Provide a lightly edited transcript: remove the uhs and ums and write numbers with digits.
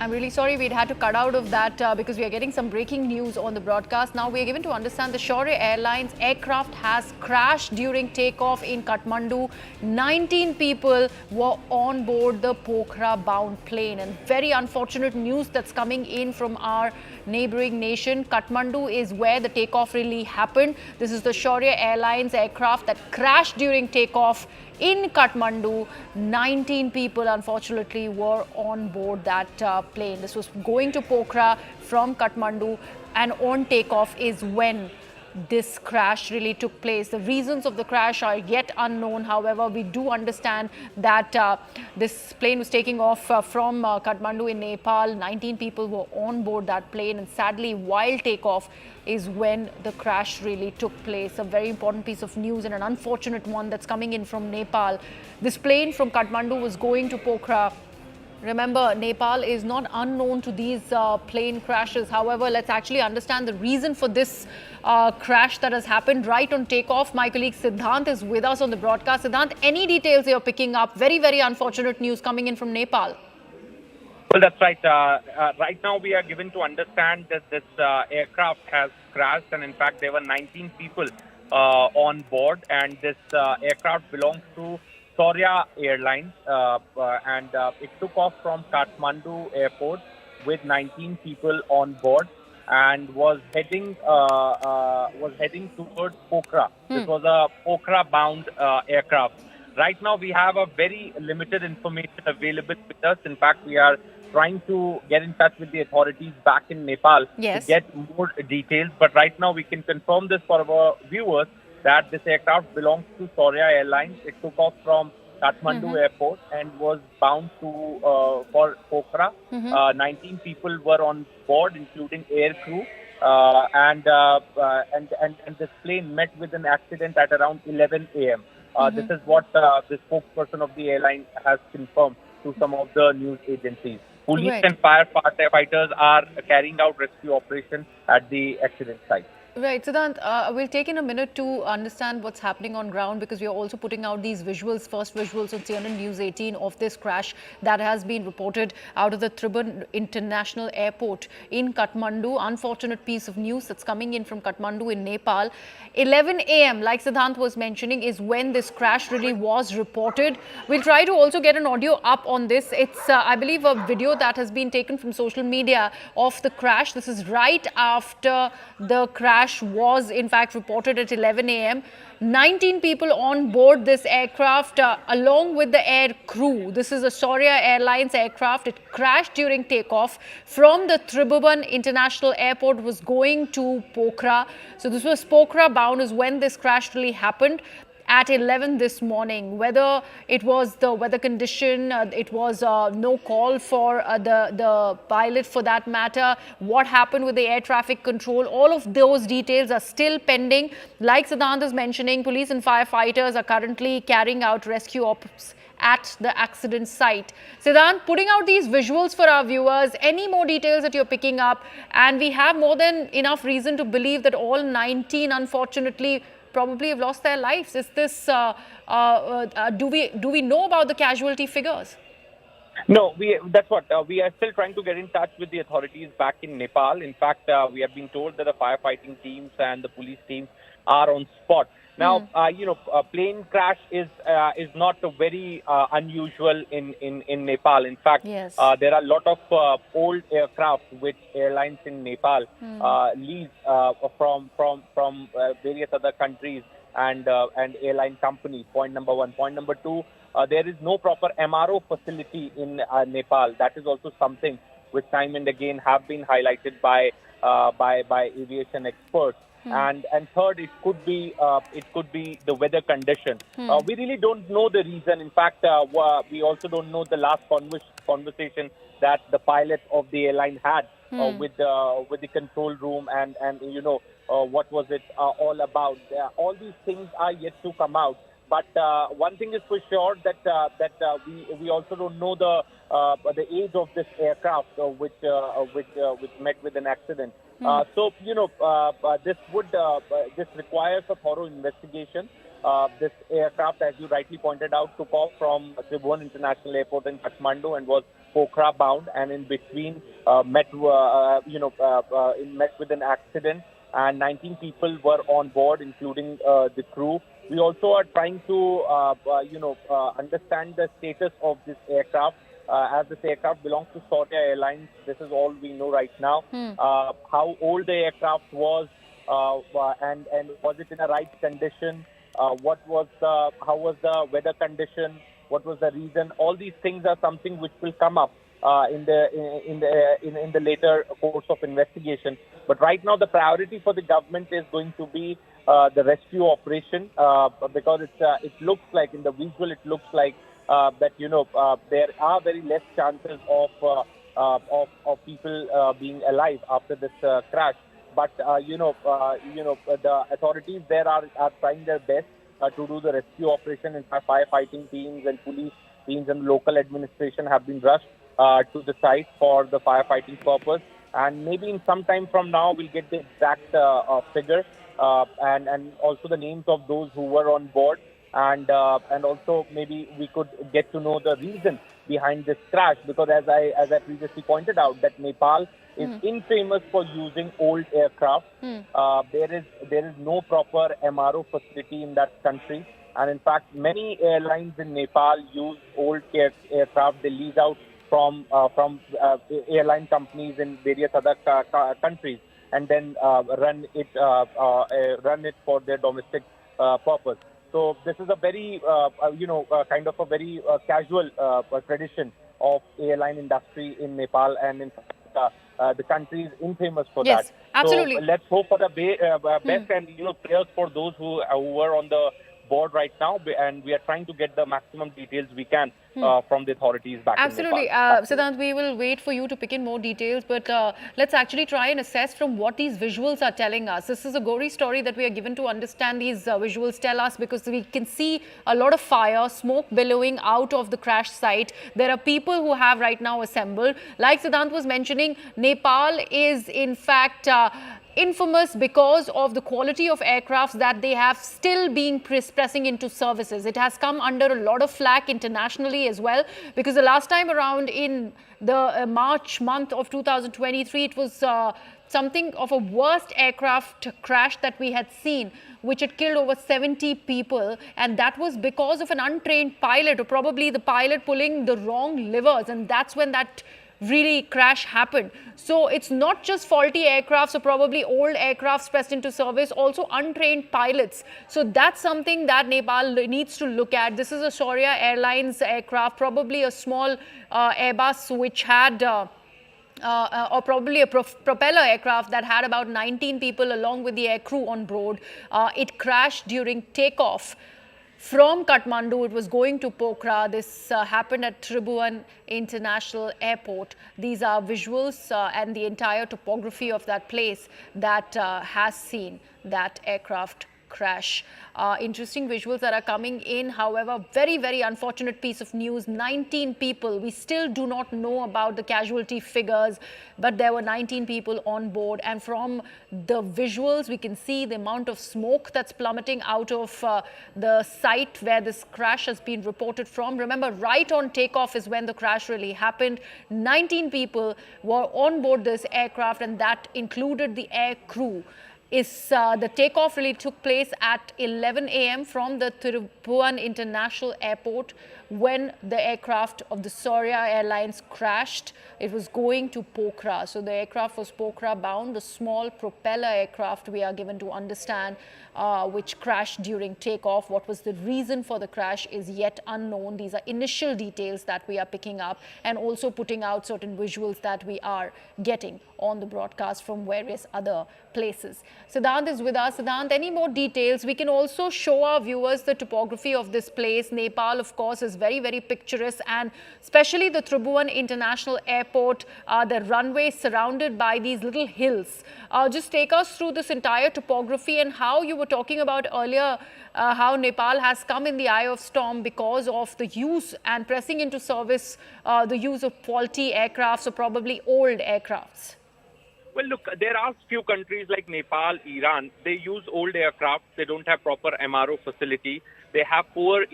I'm really sorry we'd had to cut out of that because we are getting some breaking news on the broadcast. Now we are given to understand the Saurya Airlines aircraft has crashed during takeoff in Kathmandu. 19 people were on board the Pokhara bound plane, and very unfortunate news that's coming in from our neighboring nation. Kathmandu is where the takeoff really happened. This is the Saurya Airlines aircraft that crashed during takeoff in Kathmandu. 19 people unfortunately were on board that plane. This was going to Pokhara from Kathmandu, and on takeoff is when this crash really took place. The reasons of the crash are yet unknown. However, we do understand that this plane was taking off from Kathmandu in Nepal. 19 people were on board that plane, and sadly, while takeoff is when the crash really took place. A very important piece of news and an unfortunate one that's coming in from Nepal. This plane from Kathmandu was going to Pokhara. Remember, Nepal is not unknown to these plane crashes. However, let's actually understand the reason for this crash that has happened right on takeoff. My colleague Siddhant is with us on the broadcast. Siddhant, any details you're picking up? Very, very unfortunate news coming in from Nepal. Well, that's right. Right now, we are given to understand that this aircraft has crashed, and in fact, there were 19 people on board, and this aircraft belongs to Saurya Airlines, and it took off from Kathmandu airport with 19 people on board and was heading towards Pokhara. This was a Pokhara-bound aircraft. Right now, we have a very limited information available with us. In fact, we are trying to get in touch with the authorities back in Nepal to get more details. But right now, we can confirm this for our viewers that this aircraft belongs to Saurya Airlines. It took off from Kathmandu airport and was bound to for Pokhara. 19 people were on board, including air crew, and this plane met with an accident at around 11 a.m. This is what the spokesperson of the airline has confirmed to some of the news agencies. Police and firefighters are carrying out rescue operations at the accident site. Right, Siddhant, we'll take in a minute to understand what's happening on ground, because we are also putting out these visuals, first visuals on CNN News 18 of this crash that has been reported out of the Tribhuvan International Airport in Kathmandu. Unfortunate piece of news that's coming in from Kathmandu in Nepal. 11 a.m., like Siddhant was mentioning, is when this crash really was reported. We'll try to also get an audio up on this. It's, I believe, a video that has been taken from social media of the crash. This is right after the crash was in fact reported at 11 a.m. 19 people on board this aircraft along with the air crew. This is a Saurya Airlines aircraft. It crashed during takeoff from the Tribhuvan International Airport, was going to Pokhara. So this was Pokhara bound is when this crash really happened at 11 this morning. Whether it was the weather condition, it was no call for the pilot for that matter, what happened with the air traffic control, all of those details are still pending. Like Siddhant is mentioning, police and firefighters are currently carrying out rescue ops at the accident site. Siddhant, putting out these visuals for our viewers, any more details that you're picking up? And we have more than enough reason to believe that all 19 unfortunately probably have lost their lives. Is this, do we know about the casualty figures? No, that's what we are still trying to get in touch with the authorities back in Nepal. In fact, we have been told that the firefighting teams and the police teams are on spot. Now, a plane crash is not very unusual in Nepal. In fact, there are a lot of old aircraft which airlines in Nepal lease from various other countries and airline companies. Point number one. Point number two, there is no proper MRO facility in Nepal. That is also something which time and again have been highlighted by aviation experts. And third, it could be the weather condition. We really don't know the reason. In fact, we also don't know the last conversation that the pilot of the airline had with the control room, and what was it all about. All these things are yet to come out. But one thing is for sure that we also don't know the age of this aircraft which met with an accident. So this requires a thorough investigation. this aircraft, as you rightly pointed out, took off from Tribhuvan International Airport in Kathmandu and was Pokhara bound, and in between met with an accident, and 19 people were on board, including the crew. We also are trying to understand the status of this aircraft. As this aircraft belongs to Saurya Airlines, this is all we know right now. How old the aircraft was, and was it in a right condition? How was the weather condition? What was the reason? All these things are something which will come up in the later course of investigation. But right now, the priority for the government is going to be the rescue operation, because it looks like in the visual, it looks like that there are very less chances of people being alive after this crash. But the authorities there are trying their best to do the rescue operation. In fact, firefighting teams and police teams and local administration have been rushed to the site for the firefighting purpose. And maybe in some time from now, we'll get the exact figure and also the names of those who were on board. And also maybe we could get to know the reason behind this crash, because as I previously pointed out, that Nepal is infamous for using old aircraft. There is no proper MRO facility in that country, and in fact many airlines in Nepal use old aircraft. They lease out from airline companies in various other countries, and then run it for their domestic purpose. So this is a very, kind of a very casual tradition of airline industry in Nepal, and in fact, the country is infamous for that. Yes, absolutely. So let's hope for the best, and prayers for those who were on the board right now, and we are trying to get the maximum details we can from the authorities back Absolutely. in Nepal. Siddhant, we will wait for you to pick in more details, but let's actually try and assess from what these visuals are telling us. This is a gory story that we are given to understand. These visuals tell us, because we can see a lot of fire, smoke billowing out of the crash site. There are people who have right now assembled. Like Siddhant was mentioning, Nepal is in fact infamous because of the quality of aircrafts that they have still being pressing into services. It has come under a lot of flack internationally as well, because the last time around in the March month of 2023, it was something of a worst aircraft crash that we had seen, which had killed over 70 people, and that was because of an untrained pilot, or probably the pilot pulling the wrong levers, and that's when that really crash happened. So it's not just faulty aircrafts or probably old aircrafts pressed into service, also untrained pilots. So that's something that Nepal needs to look at. This is a Saurya Airlines aircraft, probably a small Airbus which had or probably a propeller aircraft that had about 19 people along with the air crew on board. It crashed during takeoff from Kathmandu. It was going to Pokhara. This happened at Tribhuvan International Airport. These are visuals and the entire topography of that place that has seen that aircraft crash. Interesting visuals that are coming in. However, very, very unfortunate piece of news. 19 people. We still do not know about the casualty figures, but there were 19 people on board. And from the visuals, we can see the amount of smoke that's plummeting out of the site where this crash has been reported from. Remember, right on takeoff is when the crash really happened. 19 people were on board this aircraft, and that included the air crew. The takeoff really took place at 11 a.m. from the Tribhuvan International Airport when the aircraft of the Saurya Airlines crashed. It was going to Pokhara. So the aircraft was Pokhara bound, the small propeller aircraft we are given to understand, which crashed during takeoff. What was the reason for the crash is yet unknown. These are initial details that we are picking up, and also putting out certain visuals that we are getting on the broadcast from various other places. Siddhant is with us. Siddhant, any more details? We can also show our viewers the topography of this place. Nepal, of course, is very, very picturesque, and especially the Tribhuvan International Airport, the runway surrounded by these little hills. Just take us through this entire topography, and how you were talking about earlier how Nepal has come in the eye of storm because of the use and pressing into service the use of faulty aircrafts or probably old aircrafts. Well, look, there are few countries like Nepal, Iran. They use old aircraft. They don't have proper MRO facility. They have poor